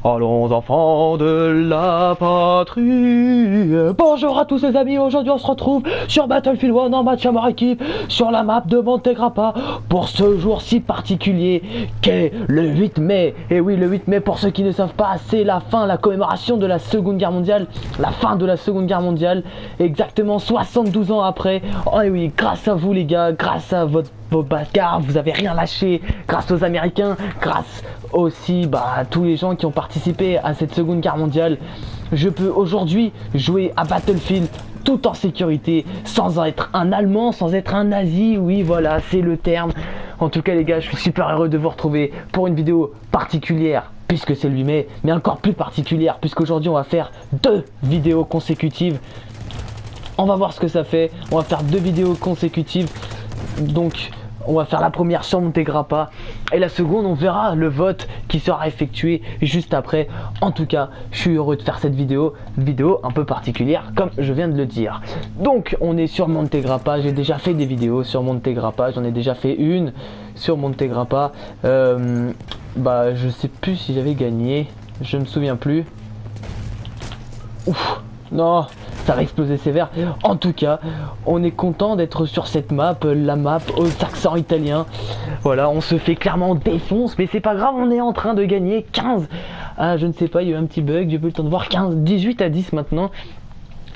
Allons enfants de la patrie. Bonjour à tous les amis, aujourd'hui on se retrouve sur Battlefield 1 en match à mort équipe sur la map de Monte Grappa pour ce jour si particulier qu'est le 8 mai. Et oui, le 8 mai, pour ceux qui ne savent pas, c'est la fin, la commémoration de la Seconde Guerre mondiale, la fin de la Seconde Guerre mondiale, exactement 72 ans après. Oh et oui, grâce à vous les gars, grâce à vos bagarres, vous avez rien lâché, grâce aux Américains, grâce aussi à tous les gens qui ont participé à cette Seconde Guerre mondiale, je peux aujourd'hui jouer à Battlefield tout en sécurité, sans être un Allemand, sans être un nazi. Oui voilà, c'est le terme. En tout cas les gars, je suis super heureux de vous retrouver pour une vidéo particulière puisque c'est le 8 mai, mais encore plus particulière puisqu'aujourd'hui on va faire 2 vidéos consécutives. On va voir ce que ça fait, on va faire 2 vidéos consécutives. Donc on va faire la première sur Monte Grappa et la seconde on verra le vote qui sera effectué juste après. En tout cas, je suis heureux de faire cette vidéo un peu particulière comme je viens de le dire. Donc on est sur Monte Grappa, j'ai déjà fait des vidéos sur Monte Grappa, j'en ai déjà fait une sur Monte Grappa. Je sais plus si j'avais gagné, je me souviens plus. Ouf, non, ça va exploser sévère. En tout cas, on est content d'être sur cette map, la map aux accents italiens. Voilà, on se fait clairement défonce, mais c'est pas grave, on est en train de gagner 15. Ah, je ne sais pas, il y a eu un petit bug, j'ai pas eu le temps de voir. 15, 18 à 10 maintenant.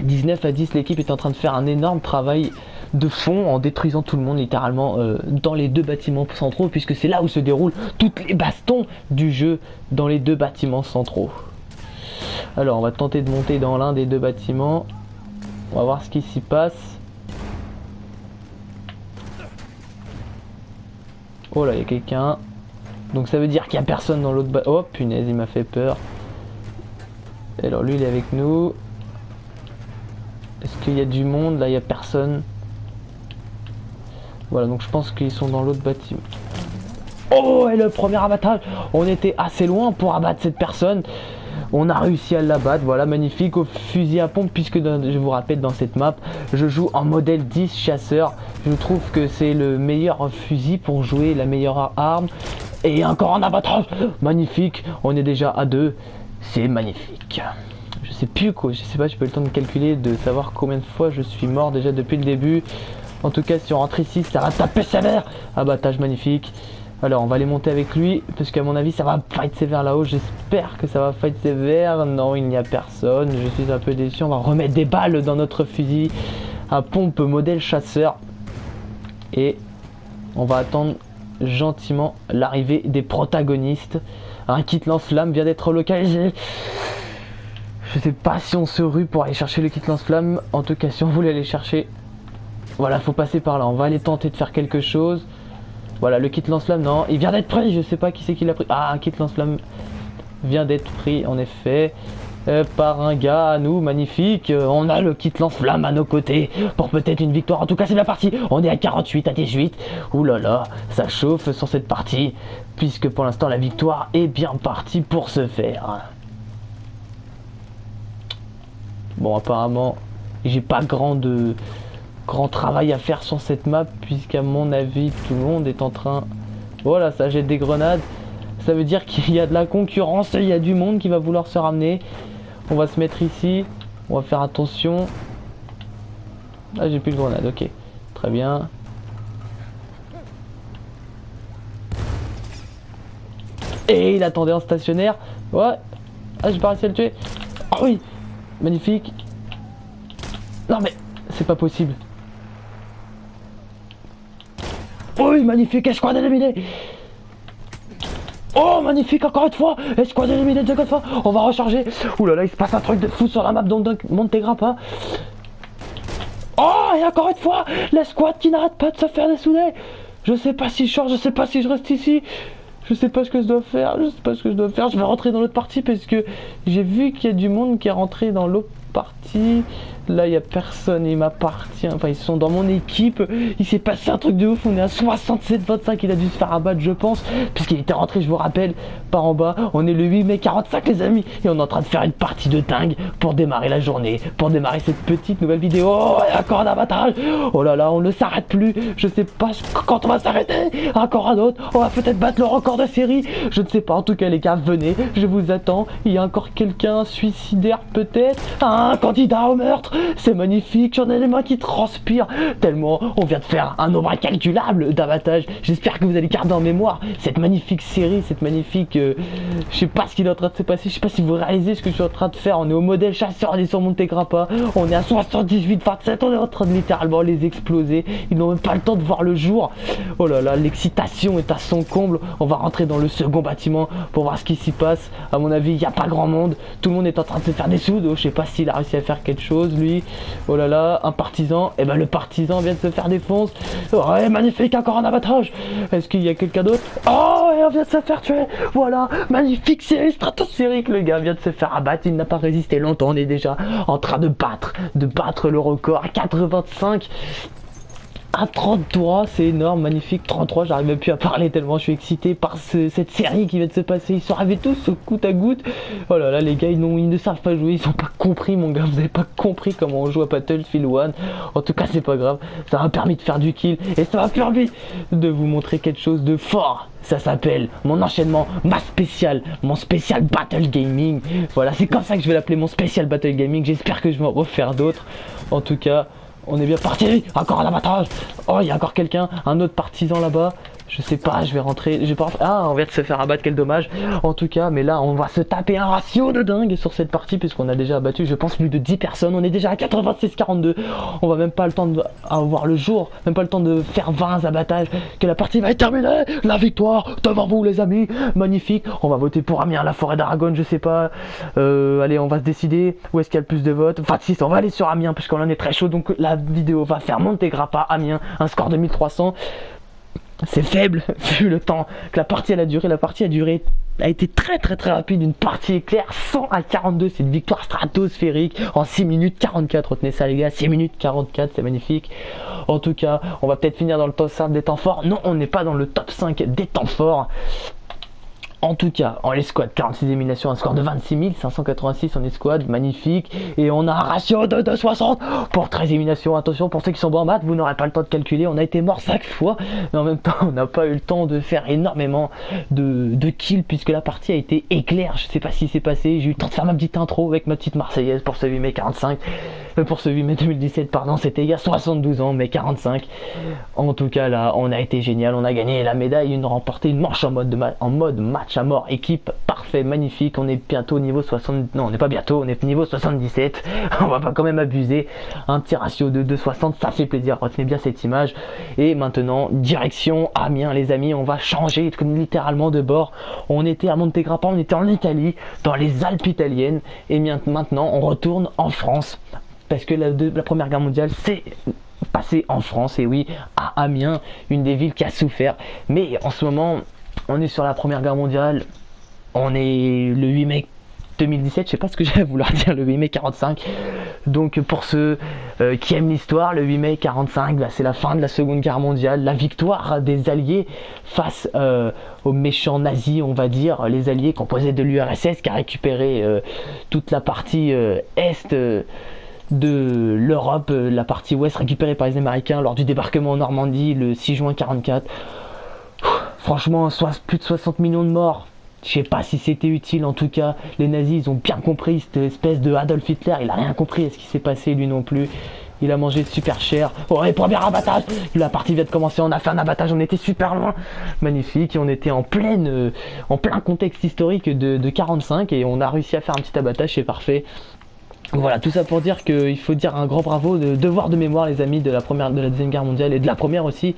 19 à 10, l'équipe est en train de faire un énorme travail de fond en détruisant tout le monde littéralement dans les 2 bâtiments centraux, puisque c'est là où se déroulent toutes les bastons du jeu, dans les 2 bâtiments centraux. Alors on va tenter de monter dans l'un des 2 bâtiments. On va voir ce qui s'y passe. Oh là, il y a quelqu'un. Donc ça veut dire qu'il n'y a personne dans l'autre bâtiment. Oh punaise, il m'a fait peur. Alors lui il est avec nous. Est-ce qu'il y a du monde? Là il n'y a personne. Voilà, donc je pense qu'ils sont dans l'autre bâtiment. Oh, et le premier abattage. On était assez loin pour abattre cette personne. On a réussi à l'abattre, voilà, magnifique, au fusil à pompe, puisque je vous rappelle, dans cette map, je joue en modèle 10 chasseur. Je trouve que c'est le meilleur fusil pour jouer, la meilleure arme. Et encore un abattage, magnifique, on est déjà à 2, c'est magnifique. Je sais plus quoi, je sais pas, j'ai pas eu le temps de calculer, de savoir combien de fois je suis mort déjà depuis le début. En tout cas, si on rentre ici, ça va taper sévère. Abattage magnifique. Alors on va aller monter avec lui parce qu'à mon avis ça va fight sévère là-haut. J'espère que ça va fight sévère. Non, il n'y a personne, je suis un peu déçu. On va remettre des balles dans notre fusil à pompe modèle chasseur et on va attendre gentiment l'arrivée des protagonistes. Un kit lance-flamme vient d'être localisé. Je sais pas si on se rue pour aller chercher le kit lance-flamme. En tout cas, si on voulait aller chercher, voilà, faut passer par là. On va aller tenter de faire quelque chose. Voilà, le kit lance-flamme, non, il vient d'être pris, je sais pas qui c'est qui l'a pris. Ah, un kit lance-flamme vient d'être pris, en effet, par un gars à nous, magnifique. On a le kit lance-flamme à nos côtés pour peut-être une victoire. En tout cas, c'est bien parti. On est à 48 à 18. Ouh là là, ça chauffe sur cette partie, puisque pour l'instant, la victoire est bien partie pour se faire. Bon, apparemment, j'ai pas grand travail à faire sur cette map, puisqu'à mon avis tout le monde est en train, voilà, ça jette des grenades, ça veut dire qu'il y a de la concurrence, il y a du monde qui va vouloir se ramener. On va se mettre ici, on va faire attention. Ah, j'ai plus de grenade, ok, très bien. Et il attendait en stationnaire, ouais. Ah, j'ai pas réussi à le tuer. Ah oui, magnifique. Non mais c'est pas possible. Oui, magnifique, escouade éliminée. Oh, magnifique, encore une fois. Escouade éliminée de fois. On va recharger. Ouh là là, il se passe un truc de fou sur la map de Monte Grappa. Oh, et encore une fois, l'escouade qui n'arrête pas de se faire dessouder. Je sais pas si je change, je sais pas si je reste ici. Je sais pas ce que je dois faire, je sais pas ce que je dois faire. Je vais rentrer dans l'autre partie parce que j'ai vu qu'il y a du monde qui est rentré dans l'autre partis. Là, il n'y a personne, il m'appartient. Enfin, ils sont dans mon équipe. Il s'est passé un truc de ouf. On est à 67-25. Il a dû se faire abattre, je pense. Puisqu'il était rentré, je vous rappelle, par en bas. On est le 8 mai 45, les amis. Et on est en train de faire une partie de dingue pour démarrer la journée. Pour démarrer cette petite nouvelle vidéo. Oh, il y a encore un abattage. Oh là là, on ne s'arrête plus. Je sais pas quand on va s'arrêter. Encore un autre. On va peut-être battre le record de série. Je ne sais pas. En tout cas, les gars, venez. Je vous attends. Il y a encore quelqu'un suicidaire, peut-être. Un candidat au meurtre. C'est magnifique, j'en ai les mains qui transpirent tellement on vient de faire un nombre incalculable d'abattages. J'espère que vous allez garder en mémoire cette magnifique série, cette magnifique... je sais pas ce qu'il est en train de se passer, je sais pas si vous réalisez ce que je suis en train de faire. On est au modèle chasseur, on est sur Montegrappa, on est à 78-27, on est en train de littéralement les exploser. Ils n'ont même pas le temps de voir le jour. Oh là là, l'excitation est à son comble. On va rentrer dans le second bâtiment pour voir ce qui s'y passe. À mon avis, il n'y a pas grand monde. Tout le monde est en train de se faire des soudes. Oh, je sais pas s'il a réussi à faire quelque chose. Lui, oh là là, un partisan, et ben le partisan vient de se faire défoncer. Ouais, magnifique, encore un abattage. Est-ce qu'il y a quelqu'un d'autre? Oh, et on vient de se faire tuer. Voilà, magnifique série stratosphérique. Le gars vient de se faire abattre, il n'a pas résisté longtemps. On est déjà en train de battre le record à 85. À 33, c'est énorme, magnifique. 33, j'arrive même plus à parler tellement je suis excité par cette série qui vient de se passer. Ils sont arrivés tous au goutte à goutte. Oh là là, les gars, ils ne savent pas jouer. Ils ont pas compris, mon gars. Vous avez pas compris comment on joue à Battlefield 1. En tout cas, c'est pas grave. Ça m'a permis de faire du kill. Et ça m'a permis de vous montrer quelque chose de fort. Ça s'appelle mon enchaînement, mon spécial Battle Gaming. Voilà, c'est comme ça que je vais l'appeler, mon spécial Battle Gaming. J'espère que je vais en refaire d'autres. En tout cas... on est bien parti. Encore un abattage. Oh, il y a encore quelqu'un, un autre partisan là-bas. Je sais pas, je vais rentrer. Ah, on vient de se faire abattre, quel dommage. En tout cas, mais là, on va se taper un ratio de dingue sur cette partie, puisqu'on a déjà abattu, je pense, plus de 10 personnes. On est déjà à 96-42. On va même pas le temps d'avoir le jour, même pas le temps de faire 20 abattages, que la partie va être terminée. La victoire devant vous, les amis. Magnifique. On va voter pour Amiens, la forêt d'Aragon, je sais pas. Allez, on va se décider où est-ce qu'il y a le plus de votes. Enfin, si, on va aller sur Amiens, puisqu'on en est très chaud. Donc, la vidéo va faire Montegrappa, Amiens, un score de 1300. C'est faible vu le temps que la partie a duré. La partie a été très rapide. Une partie éclair 100 à 42. C'est une victoire stratosphérique en 6 minutes 44. Retenez ça, les gars, 6 minutes 44, c'est magnifique. En tout cas, on va peut-être finir dans le top 5 des temps forts. Non, on n'est pas dans le top 5 des temps forts. En tout cas, en escouade, 46 éliminations, un score de 26 586 en escouade, magnifique. Et on a un ratio de 2,60 pour 13 éliminations. Attention, pour ceux qui sont bons en maths, vous n'aurez pas le temps de calculer. On a été mort 5 fois, mais en même temps, on n'a pas eu le temps de faire énormément de kills, puisque la partie a été éclair. Je sais pas ce qui s'est passé. J'ai eu le temps de faire ma petite intro avec ma petite Marseillaise pour ce 8 mai 45. Pour ce 8 mai 2017, pardon, c'était il y a 72 ans, mais 45. En tout cas, là, on a été génial. On a gagné la médaille, on a remporté une manche en mode match à mort, équipe parfait, magnifique. On est bientôt au niveau 60. Non, on n'est pas bientôt, on est niveau 77. On va pas quand même abuser. Un petit ratio de 2,60, ça fait plaisir. Retenez bien cette image. Et maintenant, direction Amiens, les amis. On va changer littéralement de bord. On était à Montegrappa, on était en Italie, dans les Alpes italiennes. Et maintenant, on retourne en France. Parce que la Première Guerre mondiale, c'est passé en France, et oui, à Amiens, une des villes qui a souffert. Mais en ce moment, on est sur la Première Guerre mondiale, on est le 8 mai 2017, je sais pas ce que j'allais vouloir dire, le 8 mai 45. Donc pour ceux qui aiment l'histoire, le 8 mai 45, bah, c'est la fin de la Seconde Guerre mondiale, la victoire des Alliés face aux méchants nazis, on va dire, les Alliés composés de l'URSS qui a récupéré toute la partie est de l'Europe, la partie ouest récupérée par les Américains lors du débarquement en Normandie le 6 juin 44. Franchement, plus de 60 millions de morts. Je sais pas si c'était utile, en tout cas, les nazis, ils ont bien compris, cette espèce de Adolf Hitler, il a rien compris à ce qui s'est passé, lui non plus. Il a mangé super cher. Oh, et premier abattage. La partie vient de commencer, on a fait un abattage, on était super loin. Magnifique, et on était en plein contexte historique de 45, et on a réussi à faire un petit abattage, c'est parfait. Voilà, tout ça pour dire qu'il faut dire un grand bravo, de devoir de mémoire, les amis, de la Deuxième Guerre mondiale, et de la première aussi,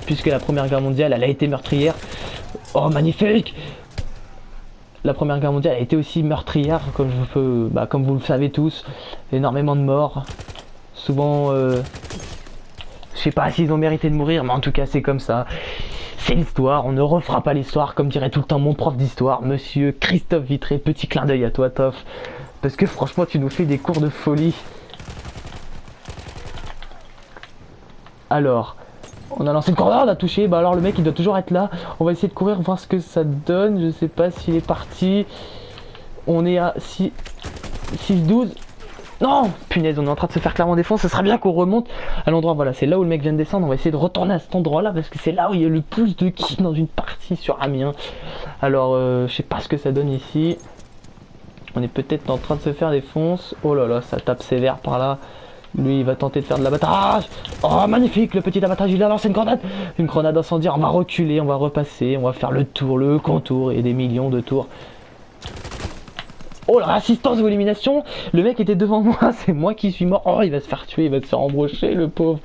puisque la Première Guerre mondiale, elle a été meurtrière. Oh, magnifique! La Première Guerre mondiale a été aussi meurtrière, comme vous le savez tous. Énormément de morts. Souvent, je sais pas s'ils ont mérité de mourir, mais en tout cas, c'est comme ça. C'est l'histoire, on ne refera pas l'histoire, comme dirait tout le temps mon prof d'histoire, monsieur Christophe Vitré. Petit clin d'œil à toi, Toff. Parce que franchement, tu nous fais des cours de folie. Alors, on a lancé une corde, on a touché. Bah alors le mec il doit toujours être là. On va essayer de courir, voir ce que ça donne. Je sais pas s'il est parti. On est à 6-12. Non, punaise, on est en train de se faire clairement défoncer. Ce sera bien qu'on remonte à l'endroit. Voilà, c'est là où le mec vient de descendre. On va essayer de retourner à cet endroit-là parce que c'est là où il y a le plus de kills dans une partie sur Amiens. Alors, je sais pas ce que ça donne ici. On est peut-être en train de se faire défoncer. Oh là là, ça tape sévère par là. Lui, il va tenter de faire de l'abattage. Oh, magnifique, le petit abattage, il a lancé une grenade. Une grenade incendiaire, on va reculer, on va repasser, on va faire le tour, le contour et des millions de tours. Oh, la assistance ou élimination. Le mec était devant moi, c'est moi qui suis mort. Oh, il va se faire tuer, il va se faire embrocher, le pauvre.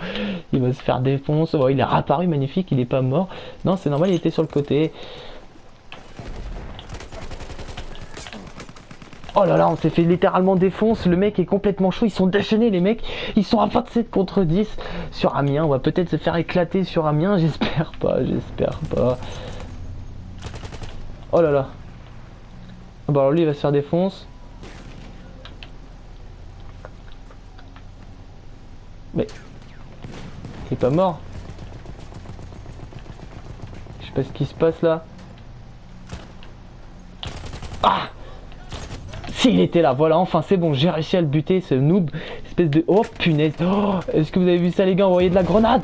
Il va se faire défoncer. Oh, il est réapparu, magnifique, il est pas mort. Non, c'est normal, il était sur le côté. Oh là là, on s'est fait littéralement défoncer, le mec est complètement chaud, ils sont déchaînés les mecs, ils sont à 27 contre 10 sur Amiens, on va peut-être se faire éclater sur Amiens, j'espère pas, j'espère pas. Oh là là. Bon alors lui il va se faire défoncer. Mais... il est pas mort. Je sais pas ce qui se passe là. Ah! Il était là, voilà, enfin c'est bon, j'ai réussi à le buter, ce noob, espèce de... Oh punaise, oh, est-ce que vous avez vu ça les gars, envoyer de la grenade?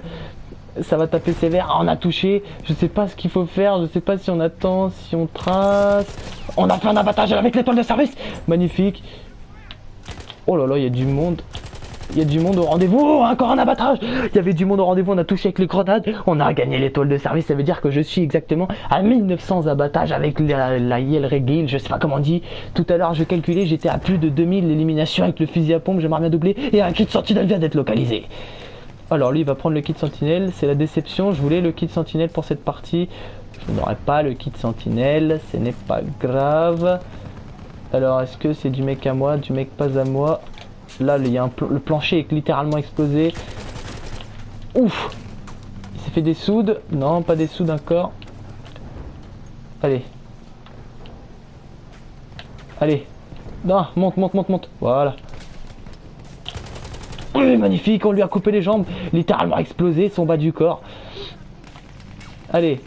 Ça va taper sévère, ah, on a touché, je sais pas ce qu'il faut faire, je sais pas si on attend, si on trace... On a fait un abattage avec l'étoile de service, magnifique. Oh là là, il y a du monde. Il y a du monde au rendez-vous, oh, encore un abattage. Il y avait du monde au rendez-vous, on a touché avec les grenades. On a gagné l'étoile de service, ça veut dire que je suis exactement à 1900 abattages avec la Yale Regale, je sais pas comment on dit. Tout à l'heure je calculais, j'étais à plus de 2000 éliminations avec le fusil à pompe, j'aimerais bien doubler. Et un kit sentinelle vient d'être localisé. Alors lui il va prendre le kit sentinelle, c'est la déception, je voulais le kit sentinelle pour cette partie. Je n'aurai pas le kit sentinelle, ce n'est pas grave. Alors est-ce que c'est du mec à moi, du mec pas à moi? Là, il y a le plancher est littéralement explosé. Ouf! Il s'est fait des soudes. Non, pas des soudes encore. Allez. Allez. Non, monte, monte, monte, monte. Voilà. Oui, magnifique, on lui a coupé les jambes. Littéralement explosé, son bas du corps. Allez.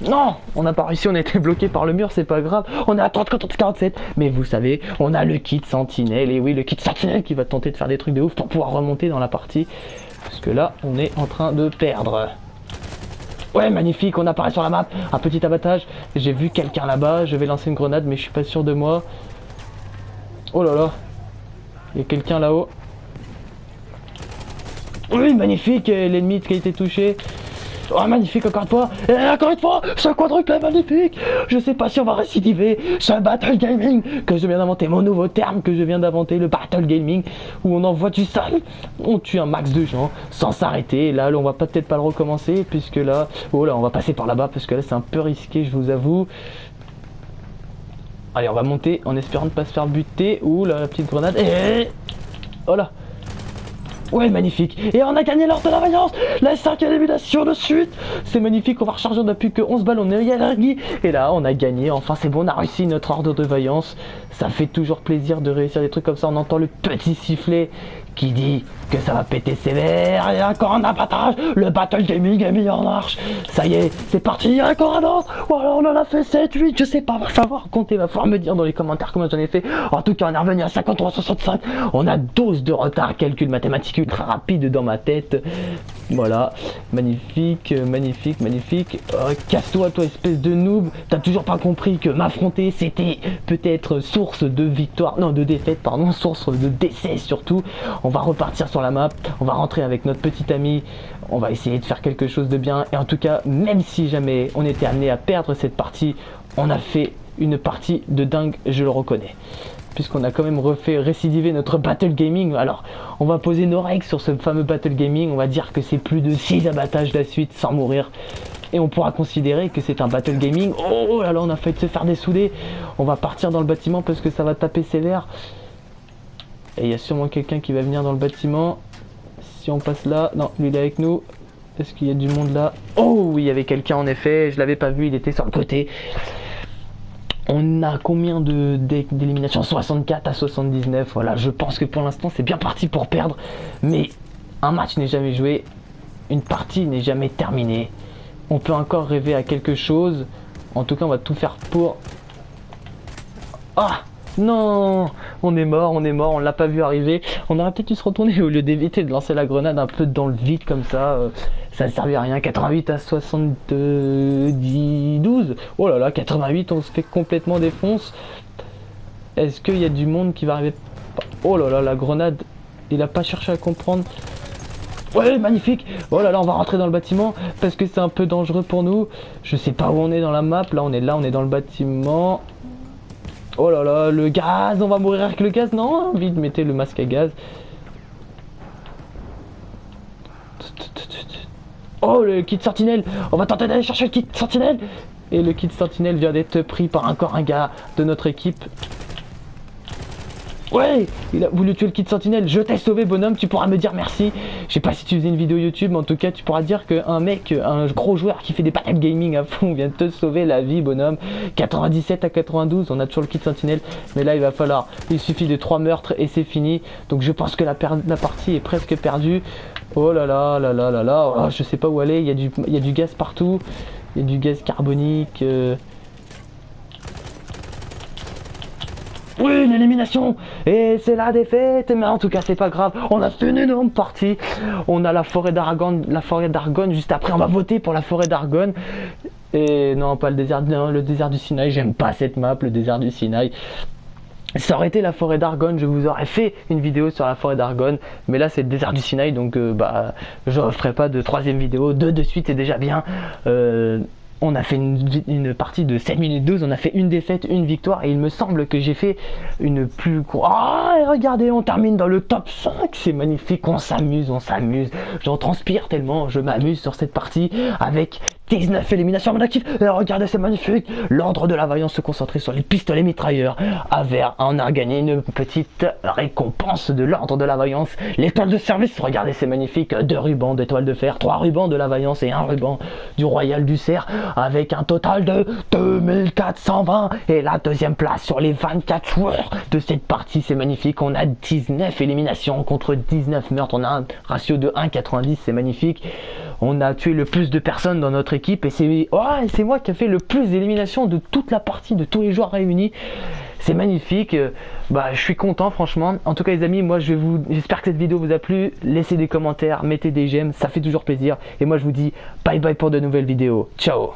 Non, on n'a pas réussi, on a été bloqué par le mur, c'est pas grave. On est à 30 contre 47. Mais vous savez, on a le kit sentinelle. Et oui, le kit sentinelle qui va tenter de faire des trucs de ouf pour pouvoir remonter dans la partie. Parce que là, on est en train de perdre. Ouais, magnifique, on apparaît sur la map. Un petit abattage. J'ai vu quelqu'un là-bas. Je vais lancer une grenade, mais je suis pas sûr de moi. Oh là là. Il y a quelqu'un là-haut. Oui, magnifique, l'ennemi qui a été touché. Oh magnifique encore une fois. Et encore une fois, ce quadruple magnifique. Je sais pas si on va récidiver. Ce battle gaming que je viens d'inventer, mon nouveau terme que je viens d'inventer, le battle gaming, où on envoie du sale, on tue un max de gens sans s'arrêter. Là, on va peut-être pas le recommencer puisque là, oh là, on va passer par là-bas parce que là c'est un peu risqué, je vous avoue. Allez, on va monter en espérant ne pas se faire buter. Ouh là, la petite grenade. Et oh là. Ouais, magnifique. Et on a gagné l'ordre de la vaillance. La 5e élimination de suite. C'est magnifique, on va recharger, on n'a plus que 11 balles, on est énergie. Et là, on a gagné. Enfin, c'est bon, on a réussi notre ordre de vaillance. Ça fait toujours plaisir de réussir des trucs comme ça. On entend le petit sifflet qui dit que ça va péter sévère. Et encore un abattage. Le battle gaming est mis en marche. Ça y est, c'est parti. Encore un autre. Voilà, on en a fait 7, 8. Je sais pas, va falloir compter, va falloir me dire dans les commentaires comment j'en ai fait. En tout cas, on est revenu à 53,65. On a 12 de retard. Calcul mathématique ultra rapide dans ma tête. Voilà, magnifique, magnifique, magnifique. Casse-toi, toi, espèce de noob. T'as toujours pas compris que m'affronter, c'était peut-être source de victoire, non, de défaite, pardon, source de décès surtout. On va repartir sur la map, on va rentrer avec notre petit ami, on va essayer de faire quelque chose de bien. Et en tout cas, même si jamais on était amené à perdre cette partie, on a fait une partie de dingue, je le reconnais. Puisqu'on a quand même refait récidiver notre battle gaming. Alors, on va poser nos règles sur ce fameux battle gaming. On va dire que c'est plus de 6 abattages de la suite sans mourir. Et on pourra considérer que c'est un battle gaming. Oh là là, on a failli se faire dessouder. On va partir dans le bâtiment parce que ça va taper sévère. Et il y a sûrement quelqu'un qui va venir dans le bâtiment. Si on passe là, non, lui il est avec nous. Est-ce qu'il y a du monde là? Oh oui, il y avait quelqu'un en effet. Je l'avais pas vu, il était sur le côté. On a combien d'éliminations? 64 à 79. Voilà, je pense que pour l'instant c'est bien parti pour perdre. Mais un match n'est jamais joué. Une partie n'est jamais terminée. On peut encore rêver à quelque chose. En tout cas, on va tout faire pour... Ah non, on est mort, on l'a pas vu arriver. On aurait peut-être dû se retourner au lieu d'éviter de lancer la grenade un peu dans le vide comme ça. Ça ne servait à rien. 88 à 72. Oh là là, 88, on se fait complètement défonce. Est-ce qu'il y a du monde qui va arriver? Oh là là, la grenade, il a pas cherché à comprendre. Ouais, magnifique. Oh là là, on va rentrer dans le bâtiment parce que c'est un peu dangereux pour nous. Je sais pas où on est dans la map. Là, on est dans le bâtiment. Oh là là, le gaz, on va mourir avec le gaz. Non, vite, mettez le masque à gaz. Oh, le kit sentinelle. On va tenter d'aller chercher le kit sentinelle. Et le kit sentinelle vient d'être pris par encore un gars de notre équipe. Ouais, il a voulu tuer le kit sentinelle. Je t'ai sauvé, bonhomme, tu pourras me dire merci. Je sais pas si tu faisais une vidéo YouTube, mais en tout cas tu pourras dire qu'un mec, un gros joueur qui fait des patates gaming à fond vient de te sauver la vie, bonhomme. 97 à 92, on a toujours le kit sentinelle. Mais là il va falloir, il suffit de 3 meurtres et c'est fini. Donc je pense que la partie est presque perdue. Oh là là là là là là, oh, je sais pas où aller, il y a du gaz partout. Il y a du gaz carbonique. Oui, l'élimination. Et c'est la défaite. Mais en tout cas, c'est pas grave. On a fait une énorme partie. On a la forêt d'Argonne. La forêt d'Argonne. Juste après, on va voter pour la forêt d'Argonne. Et non, pas le désert. Non, le désert du Sinaï. J'aime pas cette map, le désert du Sinaï. Ça aurait été la forêt d'Argonne, je vous aurais fait une vidéo sur la forêt d'Argonne, mais là c'est le désert du Sinaï, donc je ne ferai pas de troisième vidéo, 2 de suite c'est déjà bien. On a fait une partie de 7 minutes 12, on a fait une défaite, une victoire, et il me semble que j'ai fait une plus courte... Ah, regardez, on termine dans le top 5, c'est magnifique, on s'amuse, j'en transpire tellement, je m'amuse sur cette partie, avec 19 éliminations en mode actif, et regardez, c'est magnifique, l'ordre de la vaillance se concentrait sur les pistolets mitrailleurs, on a gagné une petite récompense de l'ordre de la vaillance, l'étoile de service, regardez, c'est magnifique, 2 rubans d'étoile de fer, 3 rubans de la vaillance et 1 ruban du royal du cerf, avec un total de 2420 et la deuxième place sur les 24 joueurs de cette partie, c'est magnifique, on a 19 éliminations contre 19 meurtres, on a un ratio de 1,90, c'est magnifique, on a tué le plus de personnes dans notre équipe et c'est moi qui ai fait le plus d'éliminations de toute la partie, de tous les joueurs réunis. C'est magnifique, je suis content franchement. En tout cas les amis, moi j'espère que cette vidéo vous a plu. Laissez des commentaires, mettez des j'aime, ça fait toujours plaisir. Et moi je vous dis bye bye pour de nouvelles vidéos. Ciao.